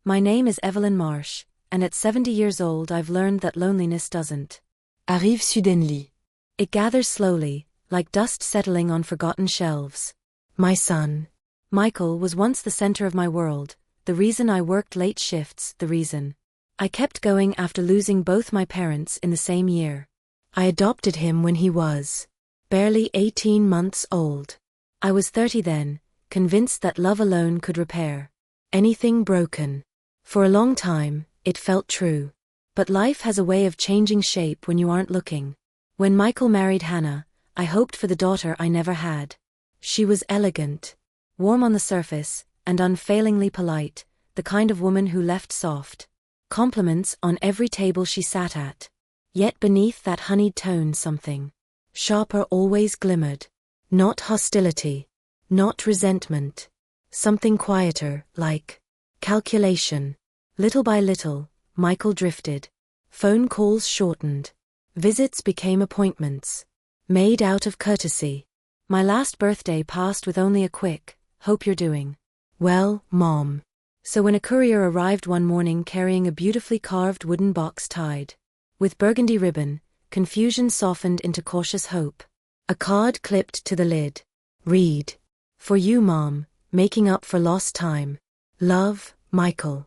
My name is Evelyn Marsh, and at 70 years old I've learned that loneliness doesn't arrive suddenly. It gathers slowly, like dust settling on forgotten shelves. My son, Michael, was once the center of my world, the reason I worked late shifts, the reason I kept going after losing both my parents in the same year. I adopted him when he was barely 18 months old. I was 30 then, convinced that love alone could repair anything broken. For a long time, it felt true. But life has a way of changing shape when you aren't looking. When Michael married Hannah, I hoped for the daughter I never had. She was elegant, warm on the surface, and unfailingly polite, the kind of woman who left soft compliments on every table she sat at. Yet beneath that honeyed tone something sharper always glimmered. Not hostility, not resentment. Something quieter, like calculation. Little by little, Michael drifted. Phone calls shortened. Visits became appointments, made out of courtesy. My last birthday passed with only a quick, "Hope you're doing well, Mom." So when a courier arrived one morning carrying a beautifully carved wooden box tied with burgundy ribbon, confusion softened into cautious hope. A card clipped to the lid. Read. "For you, Mom, making up for lost time. Love, Michael."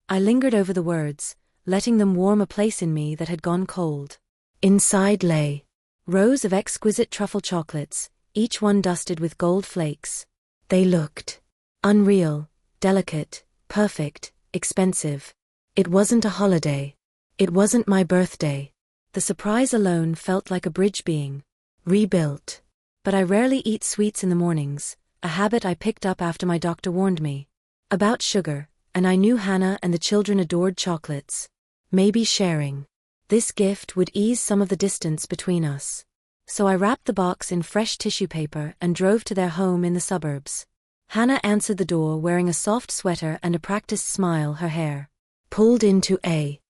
I lingered over the words, letting them warm a place in me that had gone cold. Inside lay rows of exquisite truffle chocolates, each one dusted with gold flakes. They looked unreal, delicate, perfect, expensive. It wasn't a holiday. It wasn't my birthday. The surprise alone felt like a bridge being rebuilt. But I rarely eat sweets in the mornings, a habit I picked up after my doctor warned me about sugar, and I knew Hannah and the children adored chocolates. Maybe sharing this gift would ease some of the distance between us. So I wrapped the box in fresh tissue paper and drove to their home in the suburbs. Hannah answered the door wearing a soft sweater and a practiced smile, her hair pulled into a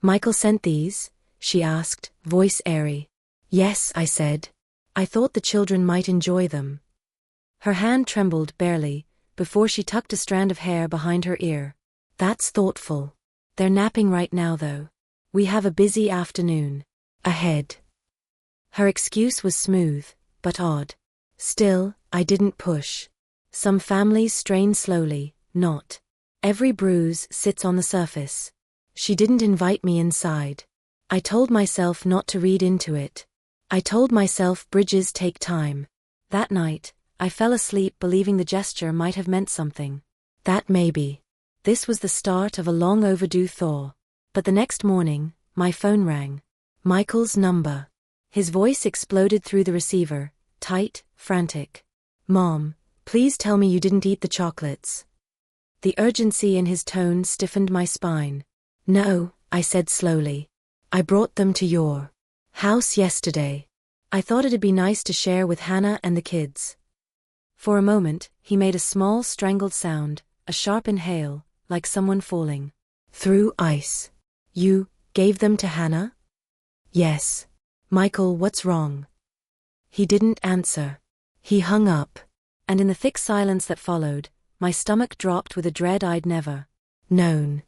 "Michael sent these?" she asked, voice airy. "Yes," I said. "I thought the children might enjoy them." Her hand trembled barely, before she tucked a strand of hair behind her ear. "That's thoughtful. They're napping right now though. We have a busy afternoon ahead." Her excuse was smooth, but odd. Still, I didn't push. Some families strain slowly, not every bruise sits on the surface. She didn't invite me inside. I told myself not to read into it. I told myself bridges take time. That night, I fell asleep believing the gesture might have meant something. That maybe this was the start of a long overdue thaw. But the next morning, my phone rang. Michael's number. His voice exploded through the receiver, tight, frantic. "Mom, please tell me you didn't eat the chocolates." The urgency in his tone stiffened my spine. "No," I said slowly. "I brought them to your house yesterday. I thought it'd be nice to share with Hannah and the kids." For a moment, he made a small strangled sound, a sharp inhale, like someone falling through ice. "You gave them to Hannah?" "Yes." "Michael, what's wrong?" He didn't answer. He hung up. And in the thick silence that followed, my stomach dropped with a dread I'd never known.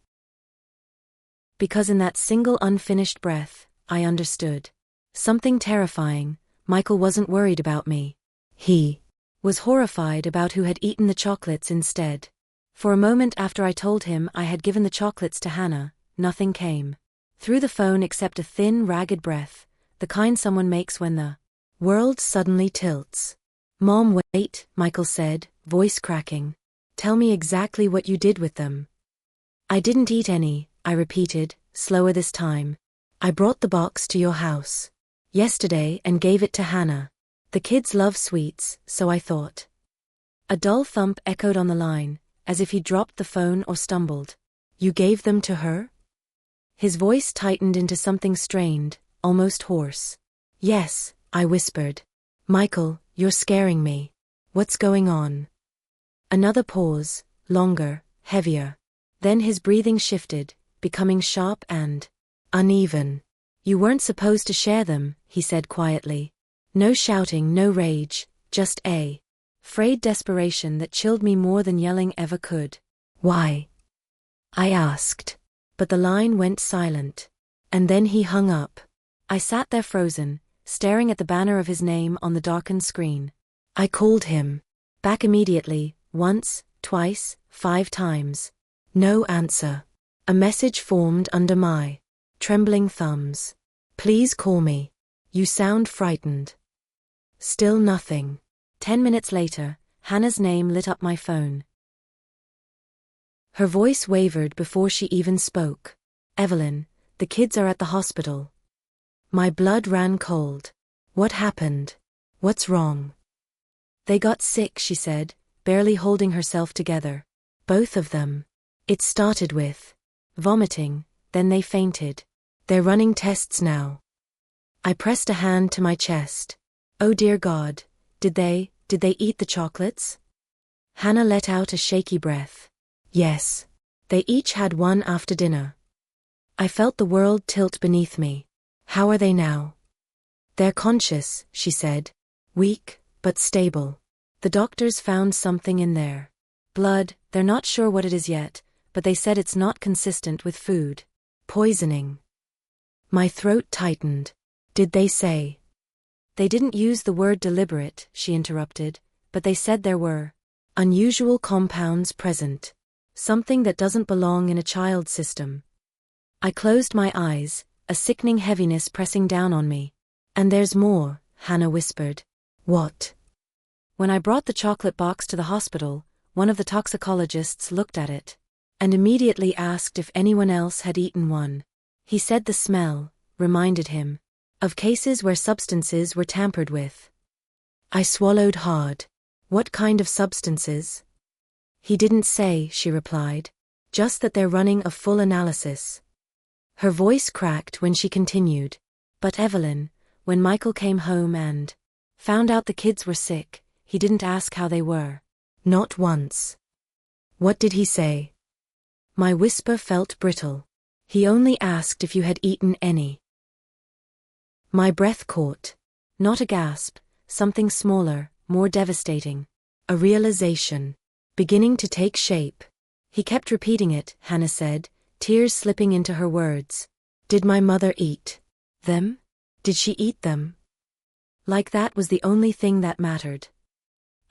Because in that single unfinished breath, I understood something terrifying. Michael wasn't worried about me. He was horrified about who had eaten the chocolates instead. For a moment after I told him I had given the chocolates to Hannah, nothing came through the phone except a thin, ragged breath, the kind someone makes when the world suddenly tilts. "Mom, wait," Michael said, voice cracking. "Tell me exactly what you did with them." "I didn't eat any," I repeated, slower this time. "I brought the box to your house yesterday and gave it to Hannah. The kids love sweets, so I thought." A dull thump echoed on the line, as if he dropped the phone or stumbled. "You gave them to her?" His voice tightened into something strained, almost hoarse. "Yes," I whispered. "Michael, you're scaring me. What's going on?" Another pause, longer, heavier. Then his breathing shifted, becoming sharp and uneven. "You weren't supposed to share them," he said quietly. No shouting, no rage, just a frayed desperation that chilled me more than yelling ever could. Why? I asked. But the line went silent. And then he hung up. I sat there frozen, staring at the banner of his name on the darkened screen. I called him. Back immediately, once, twice, 5 times. No answer. A message formed under my trembling thumbs. Please call me. You sound frightened. Still nothing. 10 minutes later, Hannah's name lit up my phone. Her voice wavered before she even spoke. Evelyn, the kids are at the hospital. My blood ran cold. What happened? What's wrong? They got sick, she said, barely holding herself together. Both of them. It started with vomiting, then they fainted. They're running tests now. I pressed a hand to my chest. Oh dear God, did they eat the chocolates? Hannah let out a shaky breath. Yes. They each had one after dinner. I felt the world tilt beneath me. How are they now? They're conscious, she said. Weak, but stable. The doctors found something in their blood, they're not sure what it is yet, but they said it's not consistent with food. Poisoning. My throat tightened. Did they say? They didn't use the word deliberate, she interrupted, but they said there were unusual compounds present. Something that doesn't belong in a child's system. I closed my eyes, a sickening heaviness pressing down on me. And there's more, Hannah whispered. What? When I brought the chocolate box to the hospital, one of the toxicologists looked at it and immediately asked if anyone else had eaten one. He said the smell reminded him of cases where substances were tampered with. I swallowed hard. What kind of substances? He didn't say, she replied. Just that they're running a full analysis. Her voice cracked when she continued. But Evelyn, when Michael came home and found out the kids were sick, he didn't ask how they were. Not once. What did he say? My whisper felt brittle. He only asked if you had eaten any. My breath caught. Not a gasp, something smaller, more devastating. A realization. Beginning to take shape. He kept repeating it, Hannah said, tears slipping into her words. Did my mother eat them? Did she eat them? Like that was the only thing that mattered.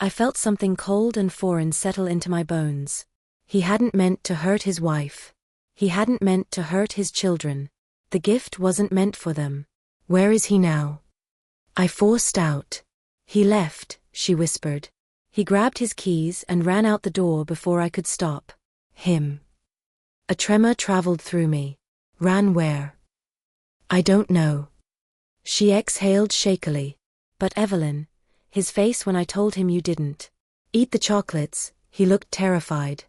I felt something cold and foreign settle into my bones. He hadn't meant to hurt his wife. He hadn't meant to hurt his children. The gift wasn't meant for them. Where is he now? I forced out. He left, she whispered. He grabbed his keys and ran out the door before I could stop him. A tremor traveled through me. Ran where? I don't know. She exhaled shakily. But Evelyn, his face when I told him you didn't eat the chocolates, he looked terrified.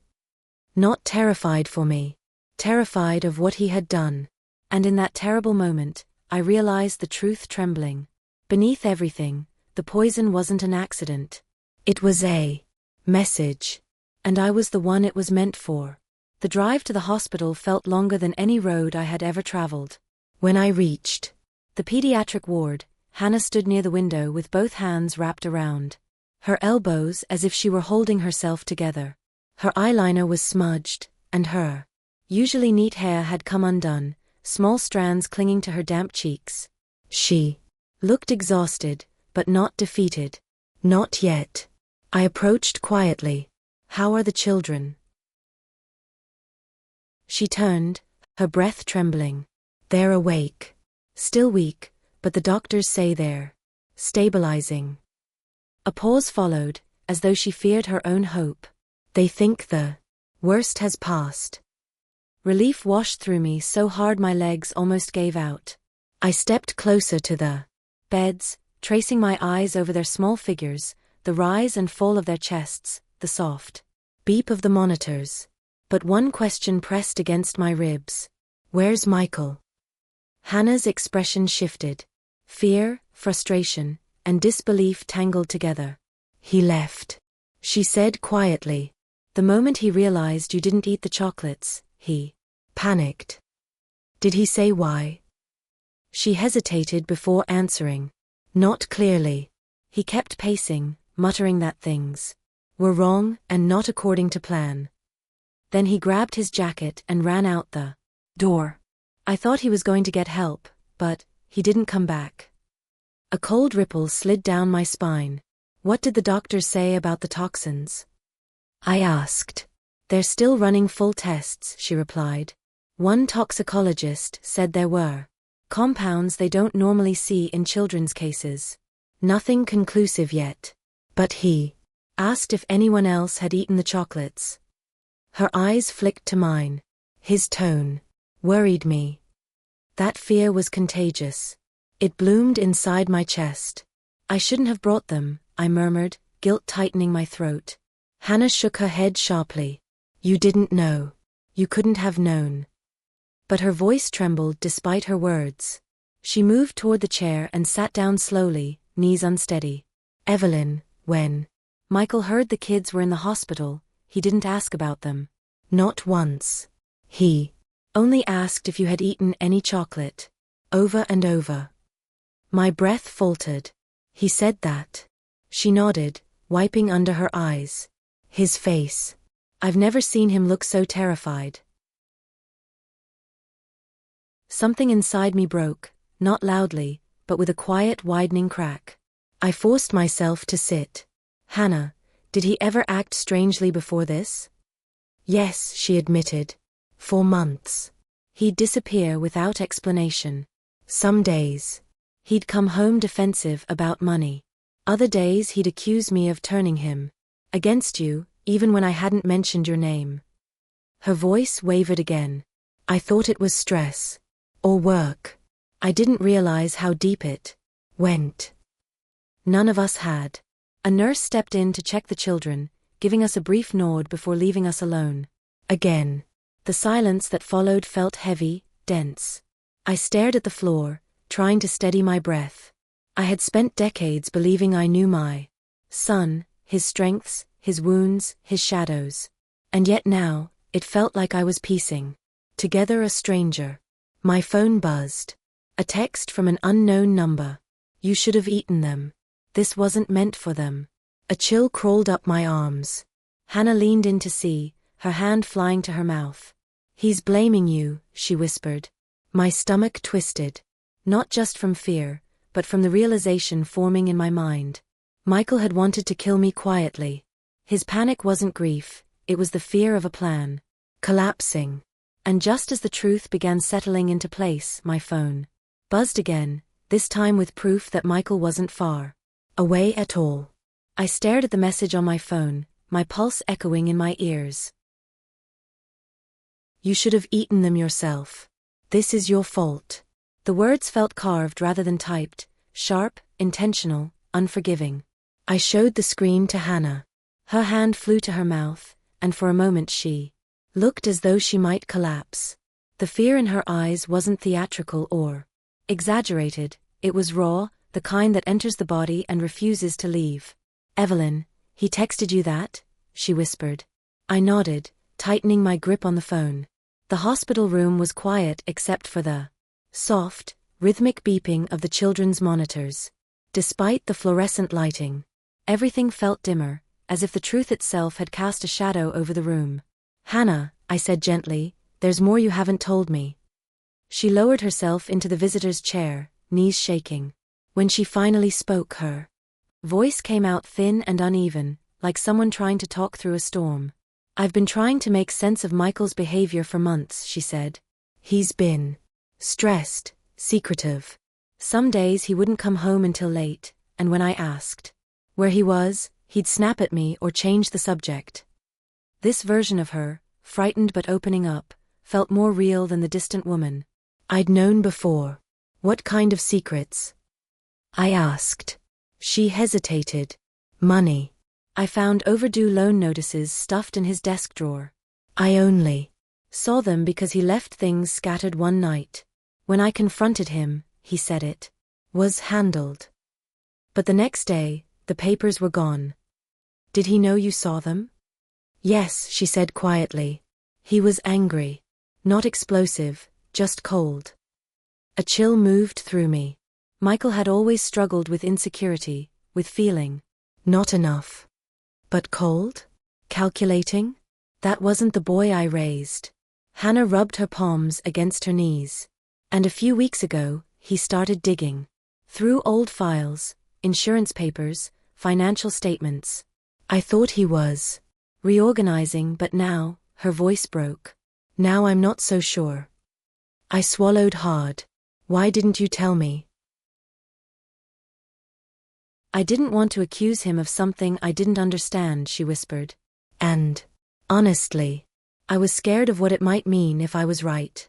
Not terrified for me. Terrified of what he had done. And in that terrible moment, I realized the truth trembling. Beneath everything, the poison wasn't an accident. It was a message. And I was the one it was meant for. The drive to the hospital felt longer than any road I had ever traveled. When I reached the pediatric ward, Hannah stood near the window with both hands wrapped around her elbows as if she were holding herself together. Her eyeliner was smudged, and her usually neat hair had come undone, small strands clinging to her damp cheeks. She looked exhausted, but not defeated. Not yet. I approached quietly. How are the children? She turned, her breath trembling. They're awake. Still weak, but the doctors say they're stabilizing. A pause followed, as though she feared her own hope. They think the worst has passed. Relief washed through me so hard my legs almost gave out. I stepped closer to the beds, tracing my eyes over their small figures, the rise and fall of their chests, the soft beep of the monitors. But one question pressed against my ribs. Where's Michael? Hannah's expression shifted. Fear, frustration, and disbelief tangled together. He left, she said quietly. The moment he realized you didn't eat the chocolates, he panicked. Did he say why? She hesitated before answering. Not clearly. He kept pacing, muttering that things were wrong and not according to plan. Then he grabbed his jacket and ran out the door. I thought he was going to get help, but he didn't come back. A cold ripple slid down my spine. What did the doctors say about the toxins? I asked. They're still running full tests, she replied. One toxicologist said there were compounds they don't normally see in children's cases. Nothing conclusive yet. But he asked if anyone else had eaten the chocolates. Her eyes flicked to mine. His tone worried me. That fear was contagious. It bloomed inside my chest. I shouldn't have brought them, I murmured, guilt tightening my throat. Hannah shook her head sharply. You didn't know. You couldn't have known. But her voice trembled despite her words. She moved toward the chair and sat down slowly, knees unsteady. Evelyn, when Michael heard the kids were in the hospital, he didn't ask about them. Not once. He only asked if you had eaten any chocolate. Over and over. My breath faltered. He said that. She nodded, wiping under her eyes. His face. I've never seen him look so terrified. Something inside me broke, not loudly, but with a quiet widening crack. I forced myself to sit. Hannah, did he ever act strangely before this? Yes, she admitted. For months. He'd disappear without explanation. Some days. He'd come home defensive about money. Other days he'd accuse me of turning him against you, even when I hadn't mentioned your name. Her voice wavered again. I thought it was stress. Or work. I didn't realize how deep it went. None of us had. A nurse stepped in to check the children, giving us a brief nod before leaving us alone. Again. The silence that followed felt heavy, dense. I stared at the floor, trying to steady my breath. I had spent decades believing I knew my son, his strengths, his wounds, his shadows. And yet now, it felt like I was piecing together a stranger. My phone buzzed. A text from an unknown number. You should have eaten them. This wasn't meant for them. A chill crawled up my arms. Hannah leaned in to see, her hand flying to her mouth. He's blaming you, she whispered. My stomach twisted. Not just from fear, but from the realization forming in my mind. Michael had wanted to kill me quietly. His panic wasn't grief, it was the fear of a plan collapsing. And just as the truth began settling into place, my phone buzzed again, this time with proof that Michael wasn't far away at all. I stared at the message on my phone, my pulse echoing in my ears. You should have eaten them yourself. This is your fault. The words felt carved rather than typed, sharp, intentional, unforgiving. I showed the screen to Hannah. Her hand flew to her mouth, and for a moment she looked as though she might collapse. The fear in her eyes wasn't theatrical or exaggerated, it was raw, the kind that enters the body and refuses to leave. Evelyn, he texted you that? She whispered. I nodded, tightening my grip on the phone. The hospital room was quiet except for the soft, rhythmic beeping of the children's monitors. Despite the fluorescent lighting, everything felt dimmer, as if the truth itself had cast a shadow over the room. Hannah, I said gently, there's more you haven't told me. She lowered herself into the visitor's chair, knees shaking. When she finally spoke, her voice came out thin and uneven, like someone trying to talk through a storm. I've been trying to make sense of Michael's behavior for months, she said. He's been stressed, secretive. Some days he wouldn't come home until late, and when I asked where he was, he'd snap at me or change the subject. This version of her, frightened but opening up, felt more real than the distant woman I'd known before. What kind of secrets? I asked. She hesitated. Money. I found overdue loan notices stuffed in his desk drawer. I only saw them because he left things scattered one night. When I confronted him, he said it was handled. But the next day, the papers were gone. Did he know you saw them? Yes, she said quietly. He was angry. Not explosive, just cold. A chill moved through me. Michael had always struggled with insecurity, with feeling not enough. But cold? Calculating? That wasn't the boy I raised. Hannah rubbed her palms against her knees. And a few weeks ago, he started digging. Through old files, insurance papers, financial statements. I thought he was reorganizing, but now, her voice broke. Now I'm not so sure. I swallowed hard. Why didn't you tell me? I didn't want to accuse him of something I didn't understand, she whispered. And, honestly, I was scared of what it might mean if I was right.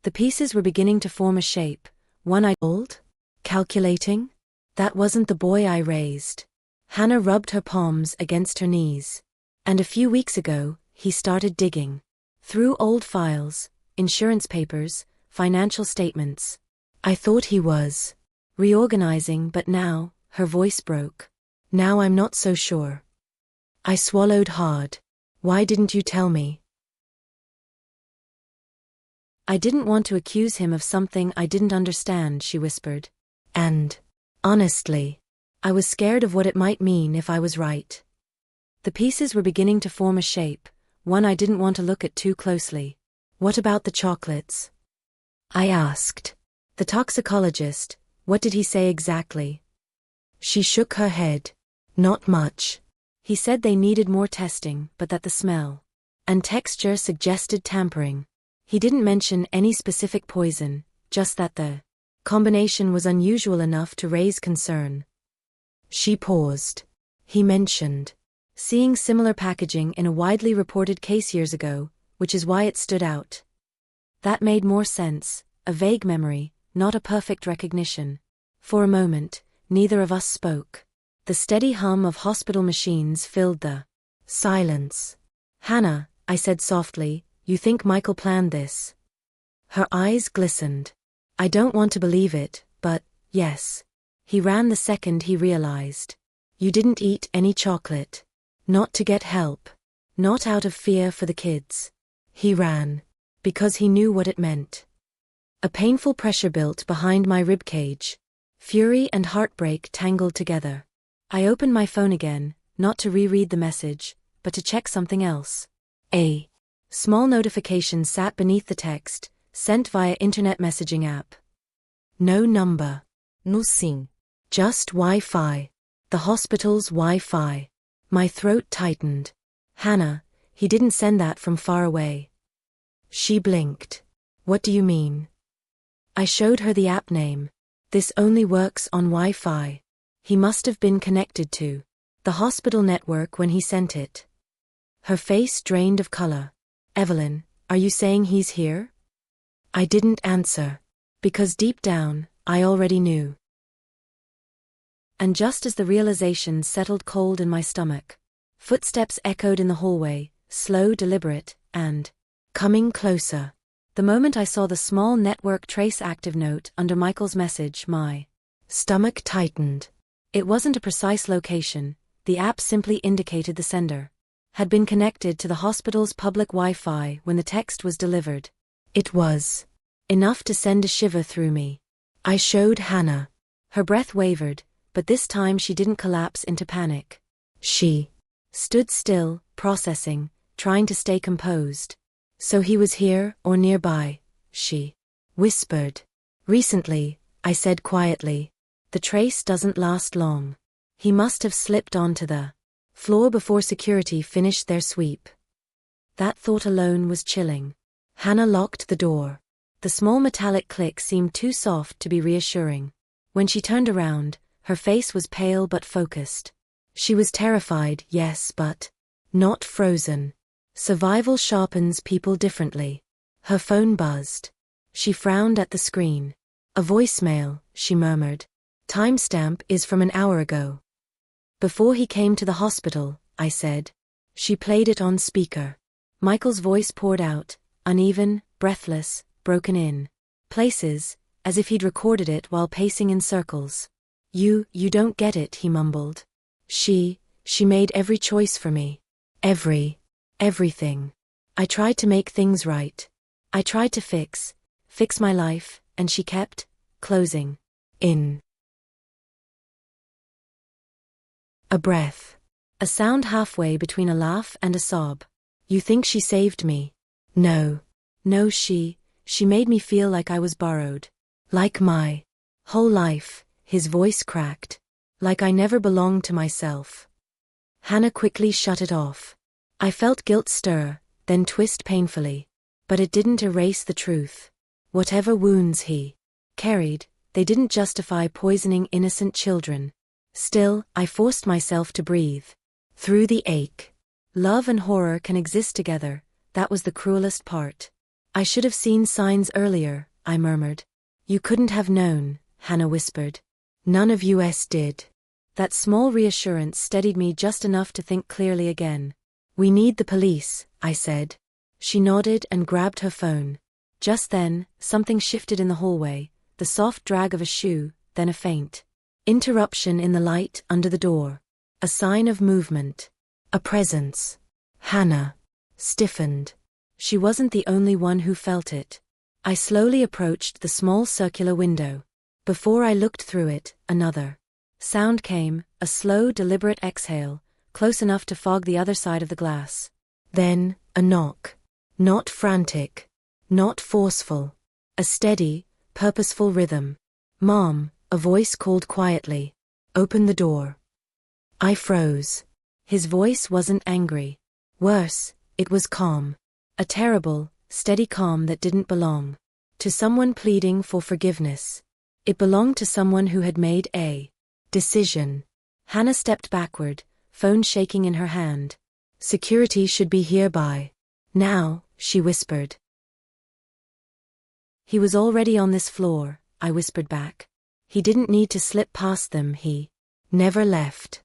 The pieces were beginning to form a shape, one I told? Calculating? That wasn't the boy I raised. Hannah rubbed her palms against her knees. And a few weeks ago, he started digging. Through old files, insurance papers, financial statements. I thought he was reorganizing, but now, her voice broke. Now I'm not so sure. I swallowed hard. Why didn't you tell me? I didn't want to accuse him of something I didn't understand, she whispered. And, honestly, I was scared of what it might mean if I was right. The pieces were beginning to form a shape, one I didn't want to look at too closely. What about the chocolates? I asked. The toxicologist, what did he say exactly? She shook her head. Not much. He said they needed more testing, but that the smell and texture suggested tampering. He didn't mention any specific poison, just that the combination was unusual enough to raise concern. She paused. He mentioned seeing similar packaging in a widely reported case years ago, which is why it stood out. That made more sense, a vague memory, not a perfect recognition. For a moment, neither of us spoke. The steady hum of hospital machines filled the silence. Hannah, I said softly, you think Michael planned this? Her eyes glistened. I don't want to believe it, but, yes. He ran the second he realized. You didn't eat any chocolate. Not to get help. Not out of fear for the kids. He ran. Because he knew what it meant. A painful pressure built behind my ribcage. Fury and heartbreak tangled together. I opened my phone again, not to reread the message, but to check something else. A small notification sat beneath the text, sent via internet messaging app. No number. No SIM. Just Wi-Fi. The hospital's Wi-Fi. My throat tightened. Hannah, he didn't send that from far away. She blinked. What do you mean? I showed her the app name. This only works on Wi-Fi. He must have been connected to the hospital network when he sent it. Her face drained of color. Evelyn, are you saying he's here? I didn't answer. Because deep down, I already knew. And just as the realization settled cold in my stomach, footsteps echoed in the hallway, slow, deliberate, and coming closer. The moment I saw the small network trace active note under Michael's message, my stomach tightened. It wasn't a precise location, the app simply indicated the sender had been connected to the hospital's public Wi-Fi when the text was delivered. It was enough to send a shiver through me. I showed Hannah. Her breath wavered, but this time she didn't collapse into panic. She stood still, processing, trying to stay composed. So he was here, or nearby, she whispered. Recently, I said quietly. The trace doesn't last long. He must have slipped onto the floor before security finished their sweep. That thought alone was chilling. Hannah locked the door. The small metallic click seemed too soft to be reassuring. When she turned around, her face was pale but focused. She was terrified, yes, but not frozen. Survival sharpens people differently. Her phone buzzed. She frowned at the screen. A voicemail, she murmured. Timestamp is from an hour ago. Before he came to the hospital, I said. She played it on speaker. Michael's voice poured out, uneven, breathless, broken in places, as if he'd recorded it while pacing in circles. You don't get it, he mumbled. She made every choice for me. Everything. I tried to make things right. I tried to fix my life, and she kept closing in. A breath. A sound halfway between a laugh and a sob. You think she saved me? No. No, she made me feel like I was borrowed. Like my whole life, his voice cracked. Like I never belonged to myself. Hannah quickly shut it off. I felt guilt stir, then twist painfully. But it didn't erase the truth. Whatever wounds he carried, they didn't justify poisoning innocent children. Still, I forced myself to breathe. Through the ache. Love and horror can exist together, that was the cruelest part. I should have seen signs earlier, I murmured. You couldn't have known, Hannah whispered. None of us did. That small reassurance steadied me just enough to think clearly again. We need the police, I said. She nodded and grabbed her phone. Just then, something shifted in the hallway, the soft drag of a shoe, then a faint interruption in the light under the door. A sign of movement. A presence. Hannah stiffened. She wasn't the only one who felt it. I slowly approached the small circular window. Before I looked through it, another sound came, a slow, deliberate exhale, close enough to fog the other side of the glass. Then, a knock. Not frantic. Not forceful. A steady, purposeful rhythm. Mom, a voice called quietly. Open the door. I froze. His voice wasn't angry. Worse, it was calm. A terrible, steady calm that didn't belong to someone pleading for forgiveness. It belonged to someone who had made a decision. Hannah stepped backward, phone shaking in her hand. Security should be here by now, she whispered. He was already on this floor, I whispered back. He didn't need to slip past them, he never left.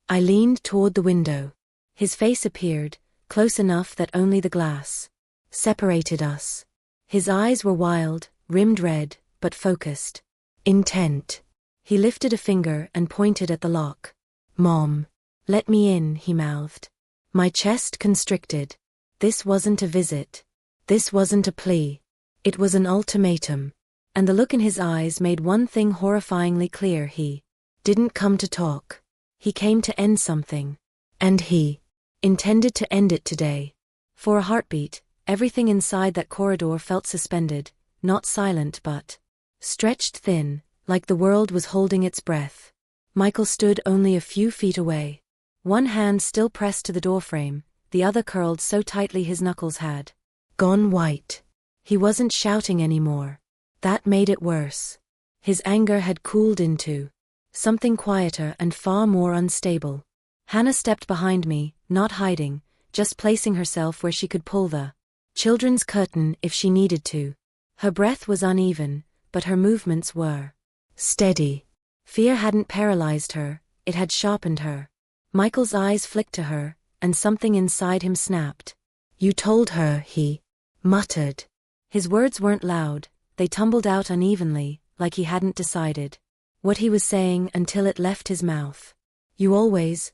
I leaned toward the window. His face appeared, close enough that only the glass separated us. His eyes were wild, rimmed red, but focused. Intent. He lifted a finger and pointed at the lock. Mom. Let me in, he mouthed. My chest constricted. This wasn't a visit. This wasn't a plea. It was an ultimatum. And the look in his eyes made one thing horrifyingly clear: he didn't come to talk. He came to end something. And he intended to end it today. For a heartbeat, everything inside that corridor felt suspended, not silent but stretched thin, like the world was holding its breath. Michael stood only a few feet away. One hand still pressed to the doorframe, the other curled so tightly his knuckles had gone white. He wasn't shouting anymore. That made it worse. His anger had cooled into something quieter and far more unstable. Hannah stepped behind me, not hiding, just placing herself where she could pull the children's curtain if she needed to. Her breath was uneven, but her movements were steady. Fear hadn't paralyzed her, it had sharpened her. Michael's eyes flicked to her, and something inside him snapped. You told her, he muttered. His words weren't loud, they tumbled out unevenly, like he hadn't decided what he was saying until it left his mouth. You always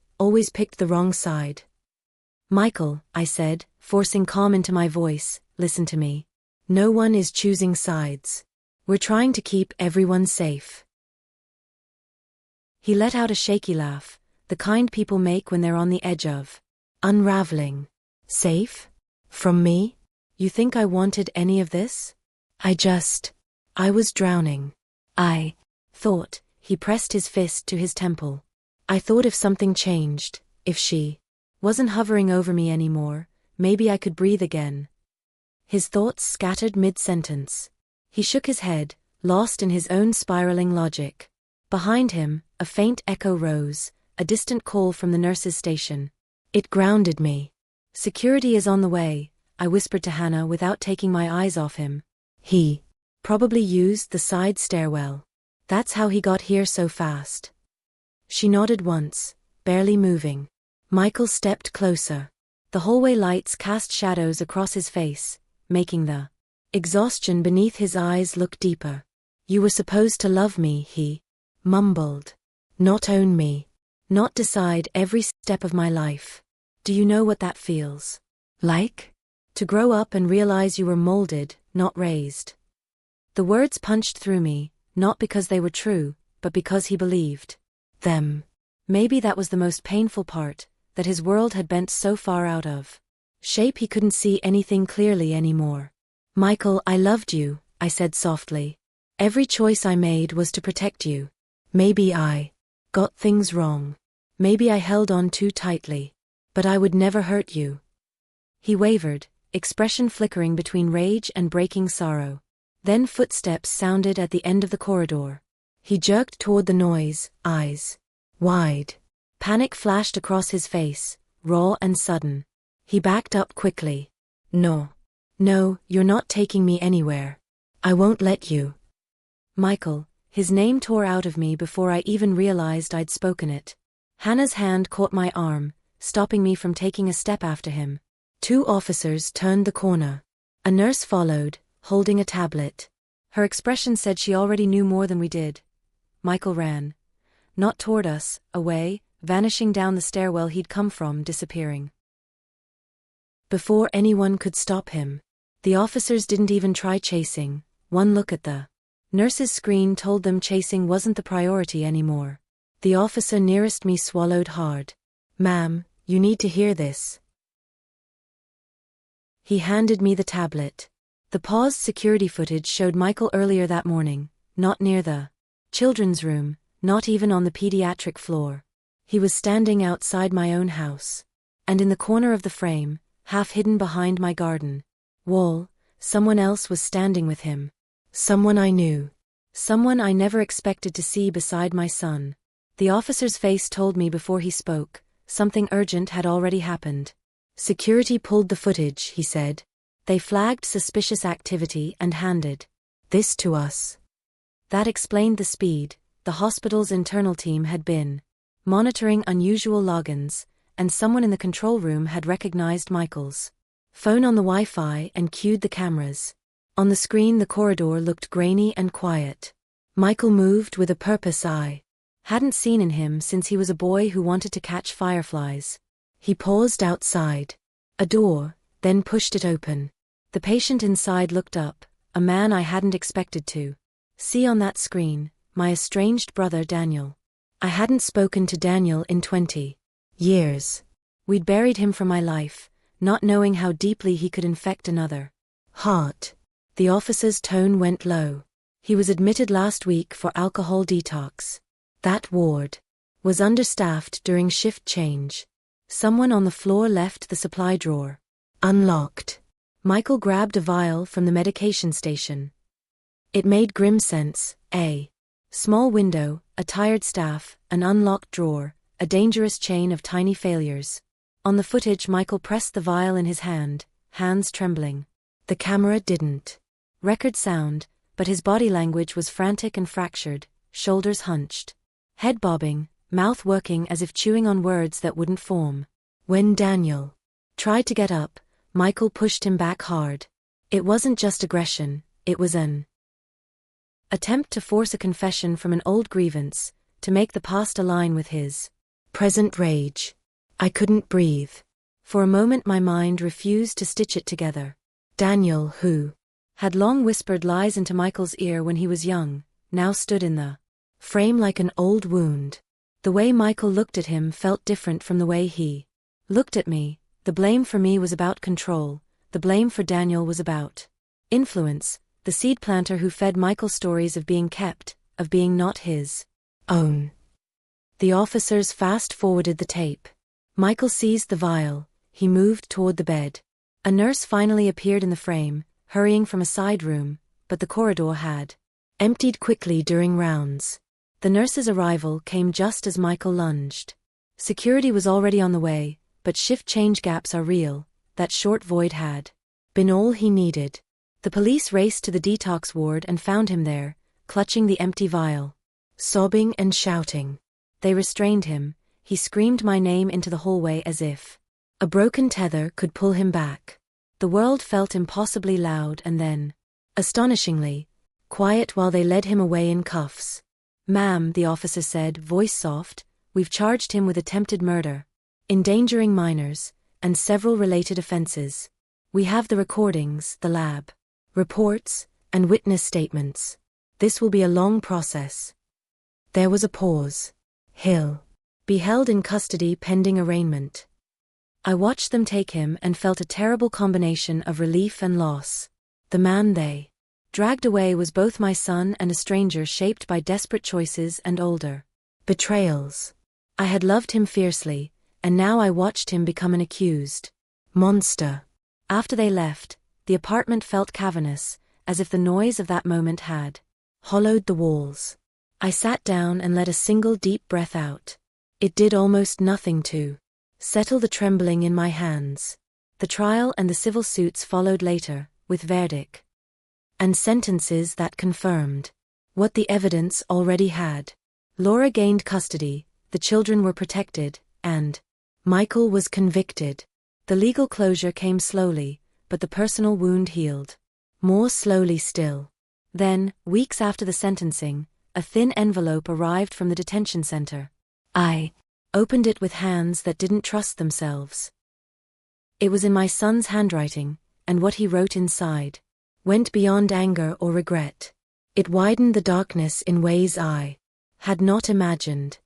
picked the wrong side. Michael, I said, forcing calm into my voice, listen to me. No one is choosing sides. We're trying to keep everyone safe. He let out a shaky laugh, the kind people make when they're on the edge of unraveling. Safe? From me? You think I wanted any of this? I was drowning. I thought, he pressed his fist to his temple. I thought if something changed, if she wasn't hovering over me anymore, maybe I could breathe again. His thoughts scattered mid-sentence. He shook his head, lost in his own spiraling logic. Behind him, a faint echo rose, a distant call from the nurse's station. It grounded me. Security is on the way, I whispered to Hannah without taking my eyes off him. He probably used the side stairwell. That's how he got here so fast. She nodded once, barely moving. Michael stepped closer. The hallway lights cast shadows across his face, making the exhaustion beneath his eyes look deeper. You were supposed to love me, he mumbled. Not own me. Not decide every step of my life. Do you know what that feels like? To grow up and realize you were molded, not raised. The words punched through me, not because they were true, but because he believed them. Maybe that was the most painful part, that his world had bent so far out of shape he couldn't see anything clearly anymore. Michael, I loved you, I said softly. Every choice I made was to protect you. Maybe I got things wrong. Maybe I held on too tightly. But I would never hurt you. He wavered, expression flickering between rage and breaking sorrow. Then footsteps sounded at the end of the corridor. He jerked toward the noise, eyes wide. Panic flashed across his face, raw and sudden. He backed up quickly. No. No, you're not taking me anywhere. I won't let you. Michael, his name tore out of me before I even realized I'd spoken it. Hannah's hand caught my arm, stopping me from taking a step after him. 2 officers turned the corner. A nurse followed, holding a tablet. Her expression said she already knew more than we did. Michael ran. Not toward us, away, vanishing down the stairwell he'd come from, disappearing. Before anyone could stop him. The officers didn't even try chasing. One look at the nurse's screen told them chasing wasn't the priority anymore. The officer nearest me swallowed hard. Ma'am, you need to hear this. He handed me the tablet. The paused security footage showed Michael earlier that morning, not near the children's room, not even on the pediatric floor. He was standing outside my own house. And in the corner of the frame, half hidden behind my garden wall, someone else was standing with him. Someone I knew. Someone I never expected to see beside my son. The officer's face told me before he spoke, something urgent had already happened. Security pulled the footage, he said. They flagged suspicious activity and handed this to us. That explained the speed. The hospital's internal team had been monitoring unusual logins, and someone in the control room had recognized Michael's phone on the Wi-Fi and cued the cameras. On the screen the corridor looked grainy and quiet. Michael moved with a purpose I hadn't seen in him since he was a boy who wanted to catch fireflies. He paused outside a door, then pushed it open. The patient inside looked up, a man I hadn't expected to see on that screen, my estranged brother Daniel. I hadn't spoken to Daniel in 20 years. We'd buried him from my life, not knowing how deeply he could infect another heart. The officer's tone went low. He was admitted last week for alcohol detox. That ward was understaffed during shift change. Someone on the floor left the supply drawer unlocked. Michael grabbed a vial from the medication station. It made grim sense. A small window, a tired staff, an unlocked drawer, a dangerous chain of tiny failures. On the footage Michael pressed the vial in his hand, hands trembling. The camera didn't record sound, but his body language was frantic and fractured, shoulders hunched, head bobbing, mouth working as if chewing on words that wouldn't form. When Daniel tried to get up, Michael pushed him back hard. It wasn't just aggression, it was an attempt to force a confession from an old grievance, to make the past align with his present rage. I couldn't breathe. For a moment my mind refused to stitch it together. Daniel, who had long whispered lies into Michael's ear when he was young, now stood in the frame like an old wound. The way Michael looked at him felt different from the way he looked at me. The blame for me was about control, the blame for Daniel was about influence, the seed planter who fed Michael stories of being kept, of being not his own. The officers fast-forwarded the tape. Michael seized the vial, he moved toward the bed. A nurse finally appeared in the frame, hurrying from a side room, but the corridor had emptied quickly during rounds. The nurse's arrival came just as Michael lunged. Security was already on the way, but shift change gaps are real. That short void had been all he needed. The police raced to the detox ward and found him there, clutching the empty vial. Sobbing and shouting. They restrained him. He screamed my name into the hallway as if a broken tether could pull him back. The world felt impossibly loud and then, astonishingly, quiet while they led him away in cuffs. "Ma'am," the officer said, voice soft, "we've charged him with attempted murder, endangering minors, and several related offenses. We have the recordings, the lab reports, and witness statements. This will be a long process." There was a pause. "He'll be held in custody pending arraignment." I watched them take him and felt a terrible combination of relief and loss. The man they dragged away was both my son and a stranger shaped by desperate choices and older betrayals. I had loved him fiercely, and now I watched him become an accused monster. After they left, the apartment felt cavernous, as if the noise of that moment had hollowed the walls. I sat down and let a single deep breath out. It did almost nothing to settle the trembling in my hands. The trial and the civil suits followed later, with verdict and sentences that confirmed what the evidence already had. Laura gained custody, the children were protected, and Michael was convicted. The legal closure came slowly, but the personal wound healed more slowly still. Then, weeks after the sentencing, a thin envelope arrived from the detention center. I opened it with hands that didn't trust themselves. It was in my son's handwriting, and what he wrote inside went beyond anger or regret. It widened the darkness in ways I had not imagined.